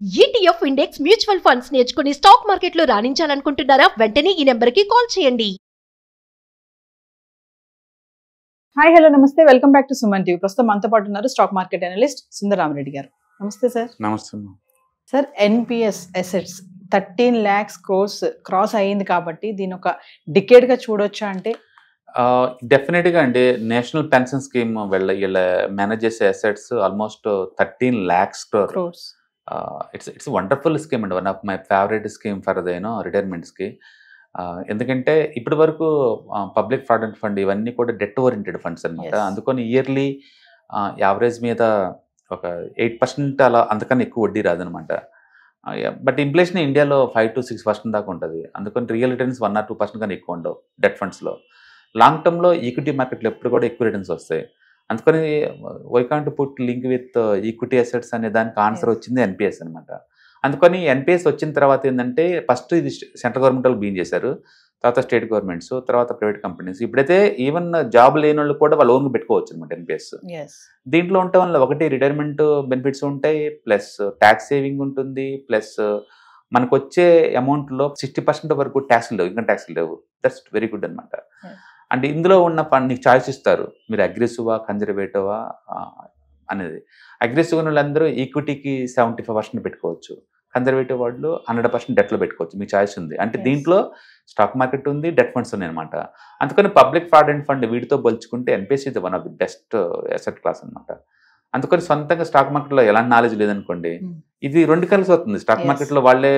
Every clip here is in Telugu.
ETF ఇండెక్స్ మ్యూచువల్ ఫండ్స్ నేర్చుకుని స్టాక్ మార్కెట్లో రాణించాలనుకుంటున్నారా? వెంటనే ఈ నెంబర్కి కాల్ చేయండి. హాయ్ హలో నమస్తే, welcome back to Suman TV. ప్రస్తుతం మనతో పాటు ఉన్నారు స్టాక్ మార్కెట్ అనలిస్ట్ సుందరరామరెడ్డి గారు. నమస్తే సార్. నమస్తే sir, NPS assets 13 lakhs crores cross అయ్యింది కాబట్టి దీని ఒక డికేడ్ గా చూడొచ్చా? అంటే డెఫినెట్గా అండి, నేషనల్ పెన్షన్ స్కీమ్ వీళ్ళ మేనేజ్ చేసే assets almost 13 lakhs crores. It's wonderful scheme అండి. One of my favourite scheme for రిటైర్మెంట్స్కి. ఎందుకంటే ఇప్పటి వరకు పబ్లిక్ ప్రావిడెంట్ ఫండ్ ఇవన్నీ కూడా డెట్ ఓరియంటెడ్ ఫండ్స్ అనమాట. Yes. అందుకని ఇయర్లీ యావరేజ్ మీద ఒక 8% అలా, అంతకన్నా ఎక్కువ వడ్డీ రాదనమాట. బట్ ఇన్ఫ్లేషన్ ఇండియాలో 5 to 6% దాకా ఉంటుంది. అందుకని రియల్ రిటర్న్స్ 1 or 2% కన్నా ఎక్కువ ఉండవు డెట్ ఫండ్స్లో. లాంగ్ టర్మ్లో ఈక్విటీ మార్కెట్లో ఎప్పుడు కూడా ఎక్కువ రిటర్న్స్ వస్తాయి. అందుకని why can't put link with equity assets అనే దానికి ఆన్సర్ వచ్చింది ఎన్పిఎస్ అనమాట. అందుకని ఎన్పిఎస్ వచ్చిన తర్వాత ఏంటంటే, ఫస్ట్ ఇది సెంట్రల్ గవర్నమెంట్ వాళ్ళు బీన్ చేశారు, తర్వాత స్టేట్ గవర్నమెంట్స్, తర్వాత ప్రైవేట్ కంపెనీస్. ఇప్పుడైతే ఈవెన్ జాబ్ లేని వాళ్ళు కూడా వాళ్ళు ఓన్గా పెట్టుకోవచ్చు అనమాట ఎన్పిఎస్. దీంట్లో ఉండటం వల్ల ఒకటి రిటైర్మెంట్ బెనిఫిట్స్ ఉంటాయి, ప్లస్ ట్యాక్స్ సేవింగ్ ఉంటుంది, ప్లస్ మనకు వచ్చే అమౌంట్లో 60% వరకు ట్యాక్స్ లేవు, ఇన్కమ్ ట్యాక్స్ లేవు. దట్స్ వెరీ గుడ్ అనమాట. అంటే ఇందులో ఉన్న నీకు చాయిస్ ఇస్తారు, మీరు అగ్రెసివా కన్జర్వేటివా అనేది. అగ్రెసివ్ వాళ్ళందరూ ఈక్విటీకి 75% పెట్టుకోవచ్చు, కన్జర్వేటివ్ వాళ్ళు 100% డెట్లో పెట్టుకోవచ్చు. మీ చాయిస్ ఉంది. అంటే దీంట్లో స్టాక్ మార్కెట్ ఉంది, డెట్ ఫండ్స్ ఉన్నాయి అనమాట. అందుకని పబ్లిక్ ప్రావిడెంట్ ఫండ్ వీటితో పోల్చుకుంటే ఎన్పిఎస్ ఇది one of the best asset class అనమాట. అందుకని సొంతంగా స్టాక్ మార్కెట్లో ఎలాంటి నాలెడ్జ్ లేదనుకోండి, ఇది రెండు కలిసి వస్తుంది. స్టాక్ మార్కెట్లో వాళ్ళే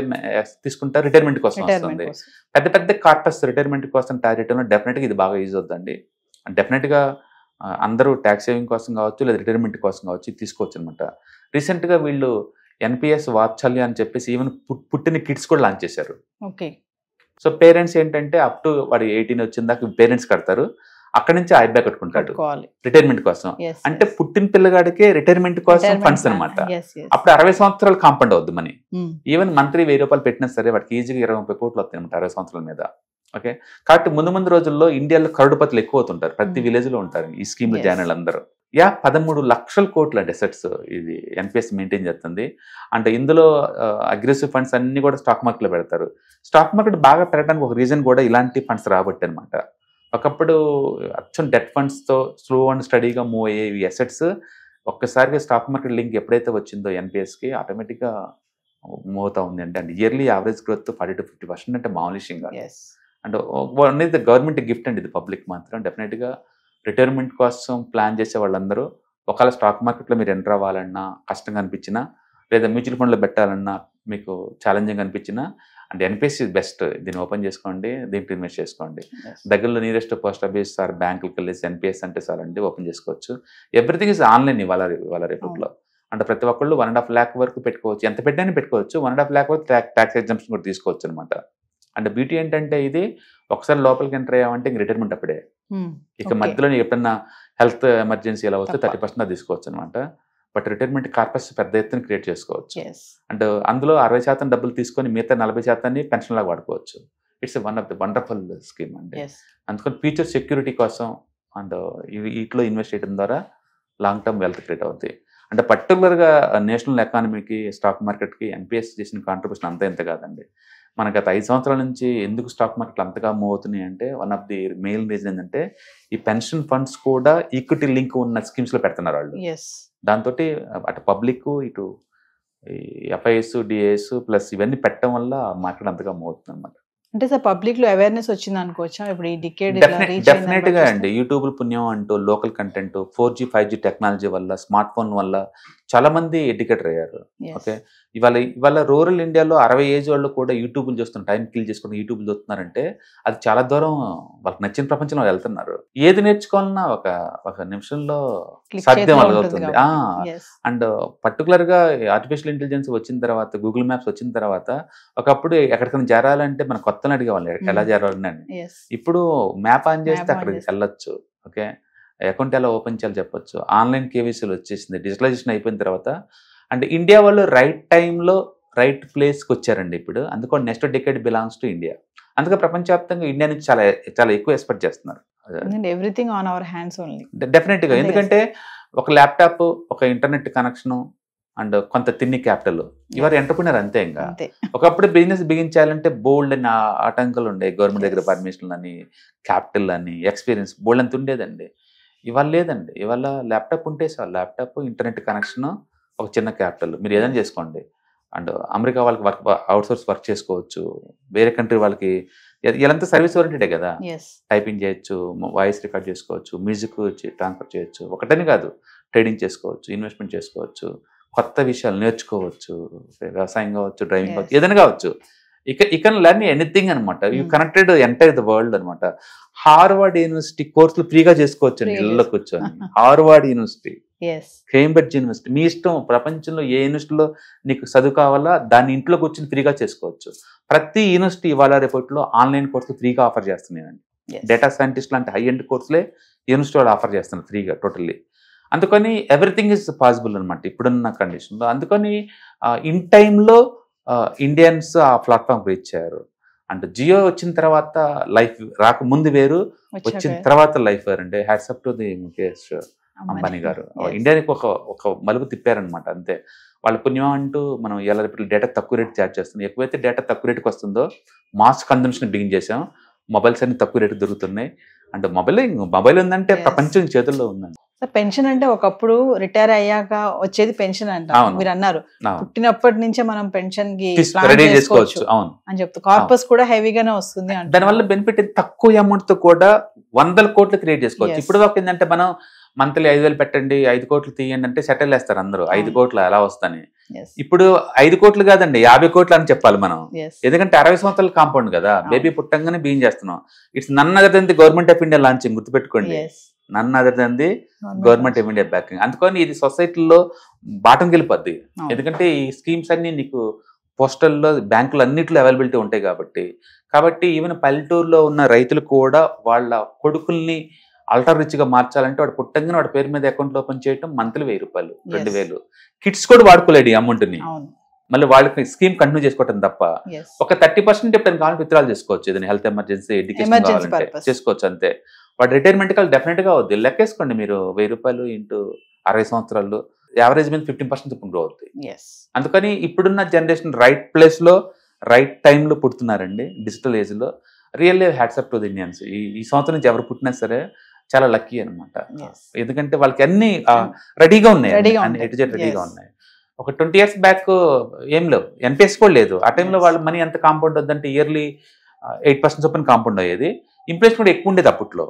తీసుకుంటారు, రిటైర్మెంట్ కోసం వస్తుంది. పెద్ద పెద్ద కార్పస్ రిటైర్మెంట్ కోసం టార్గెట్ డెఫినెట్గా ఇది బాగా యూజ్ అవుతుందండి. డెఫినెట్గా అందరూ ట్యాక్స్ సేవింగ్ కోసం కావచ్చు, లేదా రిటైర్మెంట్ కోసం కావచ్చు తీసుకోవచ్చు అనమాట. రీసెంట్గా వీళ్ళు ఎన్పిఎస్ వాత్సల్య అని చెప్పేసి ఈవెన్ పుట్టిన కిడ్స్ కూడా లాంచ్ చేశారు. ఓకే. సో పేరెంట్స్ ఏంటంటే అప్ టు వాడు 18 వచ్చిన దాకా పేరెంట్స్ కడతారు, అక్కడి నుంచి ఐబ్యాక్ కట్టుకుంటాడు రిటైర్మెంట్ కోసం. అంటే పుట్టిన పిల్లగాడికే రిటైర్మెంట్ కోసం ఫండ్స్ అనమాట. అప్పుడు 60 సంవత్సరాలు కాంపౌండ్ అవుద్ది మనీ. ఈవెన్ మంత్లీ 1000 రూపాయలు పెట్టినా సరే వాడికి ఈజీగా 20-30 కోట్లు వస్తాయి అనమాట 60 సంవత్సరాల మీద. ఓకే. కాబట్టి ముందు రోజుల్లో ఇండియాలో కరోడుపతులు ఎక్కువ అవుతుంటారు, ప్రతి విలేజ్ లో ఉంటారు ఈ స్కీమ్ లో జాయిన్ అందరూ. 13 లక్షల కోట్లు అండి అసెట్స్ ఇది ఎన్పిఎస్ మెయింటైన్ చేస్తుంది. అంటే ఇందులో అగ్రెసివ్ ఫండ్స్ అన్ని కూడా స్టాక్ మార్కెట్ లో పెడతారు. స్టాక్ మార్కెట్ బాగా పెరగడానికి ఒక రీజన్ కూడా ఇలాంటి ఫండ్స్ రాబట్టి అనమాట. ఒకప్పుడు అచ్చం డెట్ ఫండ్స్తో స్లో అండ్ స్టడీగా మూవ్ అయ్యే ఈ అసెట్స్ ఒక్కసారిగా స్టాక్ మార్కెట్ లింక్ ఎప్పుడైతే వచ్చిందో ఎన్పిఎస్కి ఆటోమేటిక్గా మూవ్ అవుతా ఉంది. అంటే ఇయర్లీ యావరేజ్ గ్రోత్ 40 to 50% అంటే మామూలు విషయం కాదు. అంటే అనేది గవర్నమెంట్ గిఫ్ట్ అండి, ఇది పబ్లిక్ మాత్రం. డెఫినెట్గా రిటైర్మెంట్ కోసం ప్లాన్ చేసే వాళ్ళందరూ ఒకవేళ స్టాక్ మార్కెట్లో మీరు ఎంటర్ అవ్వాలన్నా కష్టంగా అనిపించినా, లేదా మ్యూచువల్ ఫండ్లో పెట్టాలన్నా మీకు ఛాలెంజింగ్ అనిపించినా, అంటే ఎన్పిఎస్ ఇస్ బెస్ట్. దీన్ని ఓపెన్ చేసుకోండి, దీంట్లో ఇన్వెస్ట్ చేసుకోండి. దగ్గరలో నియరెస్ట్ పోస్ట్ ఆఫీస్ సార్ బ్యాంకులకు వెళ్ళేసి ఎన్పిఎస్ అంటే సార్ అండి ఓపెన్ చేసుకోవచ్చు. ఎవ్రీథింగ్ ఇస్ ఆన్లైన్ ఇవాళ రేపట్లో. అంటే ప్రతి ఒక్కళ్ళు 1.5 lakh వరకు పెట్టుకోవచ్చు, ఎంత పెట్టైనా పెట్టుకోవచ్చు. 1.5 lakh వరకు ట్యాక్స్ ఎగ్జామ్షన్ కూడా తీసుకోవచ్చు అనమాట. అంటే బ్యూటీ ఏంటంటే ఇది ఒకసారి లోపలికి ఎంటర్ అయ్యామంటే ఇంక రిటైర్మెంట్ అప్పుడే. ఇక మధ్యలో నీకు ఎప్పుడన్నా హెల్త్ ఎమర్జెన్సీ ఎలా వస్తే 30% తీసుకోవచ్చు అనమాట. బట్ రిటైర్మెంట్ కార్పస్ పెద్ద ఎత్తున క్రియేట్ చేసుకోవచ్చు. అండ్ అందులో 60% డబ్బులు తీసుకొని మిగతా 40% పెన్షన్ లాగా వాడుకోవచ్చు. It's one of the wonderful scheme అండి. అందుకని ఫ్యూచర్ సెక్యూరిటీ కోసం అండ్ వీటిలో ఇన్వెస్ట్ చేయడం ద్వారా లాంగ్ టర్మ్ వెల్త్ క్రియేట్ అవుతాయి. అంటే పర్టికులర్గా నేషనల్ ఎకానమీకి స్టాక్ మార్కెట్కి ఎన్పిఎస్ చేసిన కాంట్రిబ్యూషన్ అంతా ఇంత కాదండి. మనకు గత 5 సంవత్సరాల నుంచి ఎందుకు స్టాక్ మార్కెట్లు అంతగా మూవ్ అవుతున్నాయి అంటే, one of the main reason ఏంటంటే ఈ పెన్షన్ ఫండ్స్ కూడా ఈక్విటీ లింక్ ఉన్న స్కీమ్స్లో పెడుతున్నారు వాళ్ళు. దాంతో అటు పబ్లిక్ ఇటు ఎఫ్ఐఎస్ డిఏఎస్ ప్లస్ ఇవన్నీ పెట్టడం వల్ల మార్కెట్ అంతగా మూవ్ అవుతుంది అనమాట. అంటే సార్ పబ్లిక్ లో అవేర్నెస్ వచ్చింది అనుకోవచ్చా ఇప్పుడు ఈ డికేడ్? డెఫినెట్ గా అండి. యూట్యూబ్ పుణ్యం అంటూ local content 4G 5G technology వల్ల, స్మార్ట్ ఫోన్ వల్ల చాలా మంది ఎడ్యుకేటర్ అయ్యారు. ఓకే. ఇవాళ రూరల్ ఇండియాలో 60 ఏజ్ వాళ్ళు కూడా యూట్యూబ్లు చూస్తున్నారు, టైం కిల్ చేసుకుని యూట్యూబ్లు చూస్తున్నారంటే అది చాలా దూరం వాళ్ళకి నచ్చిన ప్రపంచంలో వెళ్తున్నారు. ఏది నేర్చుకోవాలన్నా ఒక నిమిషంలో సాధ్యం అవుతుంది. అండ్ పర్టికులర్ గా ఆర్టిఫిషియల్ ఇంటెలిజెన్స్ వచ్చిన తర్వాత, గూగుల్ మ్యాప్స్ వచ్చిన తర్వాత, ఒకప్పుడు ఎక్కడికైనా చేరాలంటే మన కొత్తని అడిగేవాళ్ళు ఎలా చేరాలని అని. ఇప్పుడు మ్యాప్ ఆన్ చేస్తే అక్కడికి వెళ్ళొచ్చు. ఓకే. అకౌంట్ ఎలా ఓపెన్ చేయాలి చెప్పొచ్చు. ఆన్లైన్ కేవైసీలు వచ్చేసింది, డిజిటలైజేషన్ అయిపోయిన తర్వాత. అంటే ఇండియా వాళ్ళు రైట్ టైంలో రైట్ ప్లేస్కి వచ్చారండి ఇప్పుడు. అందుకని next decade belongs to India. అందుకే ప్రపంచవ్యాప్తంగా ఇండియా నుంచి చాలా చాలా ఎక్కువ ఎక్స్పెక్ట్ చేస్తున్నారు. Everything on our hands only. డెఫినెట్గా. ఎందుకంటే ఒక ల్యాప్టాప్, ఒక ఇంటర్నెట్ కనెక్షను, అండ్ కొంత తిన్ని క్యాపిటల్. ఇవాళ ఎంటర్ప్రినర్ అంతే. ఇంకా అంతే. ఒకప్పుడు బిజినెస్ బిగించాలంటే బోల్డ్ అని ఆటంకాలు ఉండే, గవర్నమెంట్ దగ్గర పర్మిషన్లు అని, క్యాపిటల్ అని, ఎక్స్పీరియన్స్ బోల్డ్ అంత ఉండేదండి. ఇవాళ లేదండి. ఇవాళ ల్యాప్టాప్ ఉంటే చాలు, ల్యాప్టాప్, ఇంటర్నెట్ కనెక్షన్, ఒక చిన్న క్యాపిటల్, మీరు ఏదైనా చేసుకోండి. అండ్ అమెరికా వాళ్ళకి అవుట్సోర్స్ వర్క్ చేసుకోవచ్చు, వేరే కంట్రీ వాళ్ళకి ఇలాంతా సర్వీస్ ఓరియంటెడే కదా. టైపింగ్ చేయొచ్చు, వాయిస్ రికార్డ్ చేసుకోవచ్చు, మ్యూజిక్ ట్రాన్స్ఫర్ చేయొచ్చు, ఒకటని కాదు, ట్రేడింగ్ చేసుకోవచ్చు, ఇన్వెస్ట్మెంట్ చేసుకోవచ్చు, కొత్త విషయాలు నేర్చుకోవచ్చు, వ్యవసాయం కావచ్చు, డ్రైవింగ్ కావచ్చు, ఏదైనా కావచ్చు. ఇక లెర్న్ ఎనీథింగ్ అనమాట. You connected entire the world అనమాట. హార్వర్డ్ యూనివర్సిటీ కోర్సులు ఫ్రీగా చేసుకోవచ్చు అండి, ఇళ్ళలో కూర్చొని. హార్వర్డ్ యూనివర్సిటీ, కేంబ్రిడ్జ్ యూనివర్సిటీ, మీ ఇష్టం. ప్రపంచంలో ఏ యూనివర్సిటీలో నీకు చదువు కావాలా దాన్ని ఇంట్లో కూర్చొని ఫ్రీగా చేసుకోవచ్చు. ప్రతి యూనివర్సిటీ ఇవాళ రేపట్లో ఆన్లైన్ కోర్సులు ఫ్రీగా ఆఫర్ చేస్తున్నాయండి. డేటా సైంటిస్ట్ లాంటి హై ఎండ్ కోర్సులే యూనివర్సిటీ వాళ్ళు ఆఫర్ చేస్తున్నారు ఫ్రీగా, టోటల్లీ. అందుకని ఎవ్రీథింగ్ ఈజ్ పాసిబుల్ అనమాట ఇప్పుడున్న కండిషన్లో. అందుకని ఇన్ టైంలో ఇండియన్స్ ఆ ప్లాట్ఫామ్ రీచ్ అయ్యారు. అండ్ జియో వచ్చిన తర్వాత లైఫ్ రాకముందు వేరు, వచ్చిన తర్వాత లైఫ్ వేరు అండి. Hats off to the Mukesh Ambani గారు. ఇండియాకి ఒక మలుపు తిప్పారనమాట అంతే. వాళ్ళ పుణ్యం అంటూ మనం ఎలా డేటా తక్కువ రేటు ఛార్జ్ చేస్తున్నాం. ఎక్కువైతే డేటా తక్కువ రేటుకి వస్తుందో మాస్ కన్జంప్షన్ బిగిన్ చేసాం. మొబైల్స్ అన్ని తక్కువ రేటు దొరుకుతున్నాయి. అంటే మొబైల్ ఉందంటే ప్రపంచం చేతుల్లో ఉందండి. పెన్షన్ అంటే ఒకప్పుడు రిటైర్ అయ్యాక వచ్చేది పెన్షన్ అంట, మీరు అన్నారు. పుట్టినప్పటి నుంచే మనం పెన్షన్ కి రెడీ చేసుకోవచ్చు అని చెప్తూ కార్పస్ కూడా హెవీగానే వస్తుంది. దానివల్ల బెనిఫిట్ తక్కువ అమౌంట్ తో కూడా 100 కోట్లు క్రియేట్ చేసుకోవచ్చు. ఇప్పుడు దాకా ఏంటంటే మనం మంత్లీ 5,000 పెట్టండి, 5 కోట్లు తీయండి అంటే సెటిల్ వేస్తారు అందరూ. 5 కోట్లు ఎలా వస్తాయి? ఇప్పుడు 5 కోట్లు కాదండి, 50 కోట్లు అని చెప్పాలి మనం. ఎందుకంటే 60 సంవత్సరాల కాంపౌండ్ కదా, బేబీ పుట్టంగానే బియ్యం చేస్తున్నాం. It's none other than the government of India launching, గుర్తుపెట్టుకోండి. None other than the government of India backing. అందుకని ఇది సొసైటీలో బాటంకి వెళ్ళిపోద్ది. ఎందుకంటే ఈ స్కీమ్స్ అన్ని నీకు పోస్టల్లో, బ్యాంకులు అన్నింటిలో అవైలబిలిటీ ఉంటాయి కాబట్టి ఈవెన్ పల్లెటూరులో ఉన్న రైతులు కూడా వాళ్ళ కొడుకుల్ని అల్టర్ రిచ్ గా మార్చాలంటే వాడు పుట్టంగానే వాడి పేరు మీద అకౌంట్ ఓపెన్ చేయడం మంత్లీ 1,000 రూపాయలు, 2,000. కిడ్స్ కూడా వాడుకోలేడు ఈ అమౌంట్ ని. మళ్ళీ వాళ్ళకి స్కీమ్ కంటిన్యూ చేసుకోవటం తప్ప ఒక 30% ఎప్పుడైనా కావాలంటే విత్డ్రాల్ చేసుకోవచ్చు. ఏదైనా హెల్త్ ఎమర్జెన్సీ, ఎడ్యుకేషన్ కావాలంటే చేసుకోవచ్చు అంతే. వాడు రిటైర్మెంట్ కాల్ డెఫినెట్ గా అవుద్ది. లెక్కేసుకోండి మీరు, 1,000 రూపాయలు ఇంటూ 60 సంవత్సరాలు, యావరేజ్ మీద 15% గ్రో అవుతుంది. అందుకని ఇప్పుడున్న జనరేషన్ రైట్ ప్లేస్ లో రైట్ టైంలో పుడుతున్నారండి, డిజిటల్ ఏజ్ లో. Really hats off to the Indians. ఈ సంవత్సరం నుంచి ఎవరు పుట్టినా సరే చాలా లక్కీ అనమాట. ఎందుకంటే వాళ్ళకి అన్ని రెడీగా ఉన్నాయి, రెడీగా ఉన్నాయి. ఒక 20 years బ్యాక్ ఏం లేవు, ఎన్పిఎస్ కూడా లేదు. ఆ టైంలో వాళ్ళ మనీ ఎంత కాంపౌండ్ వద్దంటే ఇయర్లీ 8% చొప్పున కాంపౌండ్ అయ్యేది. ఇన్ఫ్లేషన్ కూడా ఎక్కువ ఉండేది అప్పట్లో.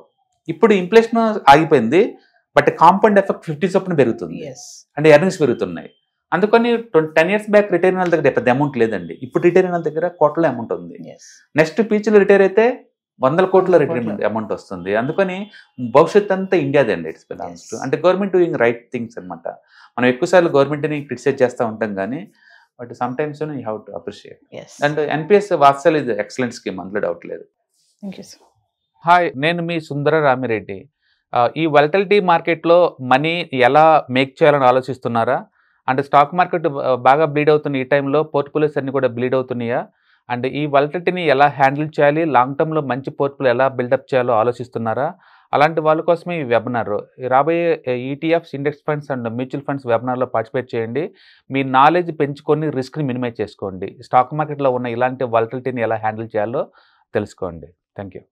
ఇప్పుడు ఇన్ఫ్లేషన్ ఆగిపోయింది, బట్ కాంపౌండ్ ఎఫెక్ట్ 50 చొప్పున పెరుగుతుంది. అంటే ఎర్నింగ్స్ పెరుగుతున్నాయి. అందుకని 10 years బ్యాక్ రిటైర్ అయిన దగ్గర పెద్ద అమౌంట్ లేదండి. ఇప్పుడు రిటైర్ అయిన దగ్గర కోట్ల అమౌంట్ ఉంది. నెక్స్ట్ పీచ్లో రిటైర్ అయితే 100 కోట్ల రిటైర్మెంట్ అమౌంట్ వస్తుంది. అందుకని భవిష్యత్ అంతా ఇండియాదే అండి. ఇట్స్ బిలాంగ్స్ టు, అంటే గవర్నమెంట్ డూయింగ్ రైట్ థింగ్స్ అనమాట. మనం ఎక్కువసార్లు గవర్నమెంట్ని క్రిటిసైజ్ చేస్తూ ఉంటాం కానీ but sometimes you have to appreciate. And NPS Vatsal ఇది ఎక్సలెంట్ స్కీమ్, అందులో డౌట్ లేదు. హాయ్, నేను మీ సుందర రామిరెడ్డి. ఈ వాలటిలిటీ మార్కెట్లో మనీ ఎలా మేక్ చేయాలని ఆలోచిస్తున్నారా? అంటే స్టాక్ మార్కెట్ బాగా బ్లీడ్ అవుతున్న ఈ టైంలో పోర్ట్ఫోలియోస్ అన్ని కూడా బ్లీడ్ అవుతున్నాయా? అండ్ ఈ వాలటిలిటీని ఎలా హ్యాండిల్ చేయాలి, లాంగ్ టర్మ్లో మంచి పోర్ట్ఫోలియో ఎలా బిల్డప్ చేయాలో ఆలోచిస్తున్నారా? అలాంటి వాళ్ళ కోసమే ఈ వెబినార్. రాబోయే ETFs, index funds and mutual funds వెబినార్లో పార్టిసిపేట్ చేయండి. మీ నాలెడ్జ్ పెంచుకొని రిస్క్ని మినిమైజ్ చేసుకోండి. స్టాక్ మార్కెట్లో ఉన్న ఇలాంటి వాలటిలిటీని ఎలా హ్యాండిల్ చేయాలో తెలుసుకోండి. Thank you.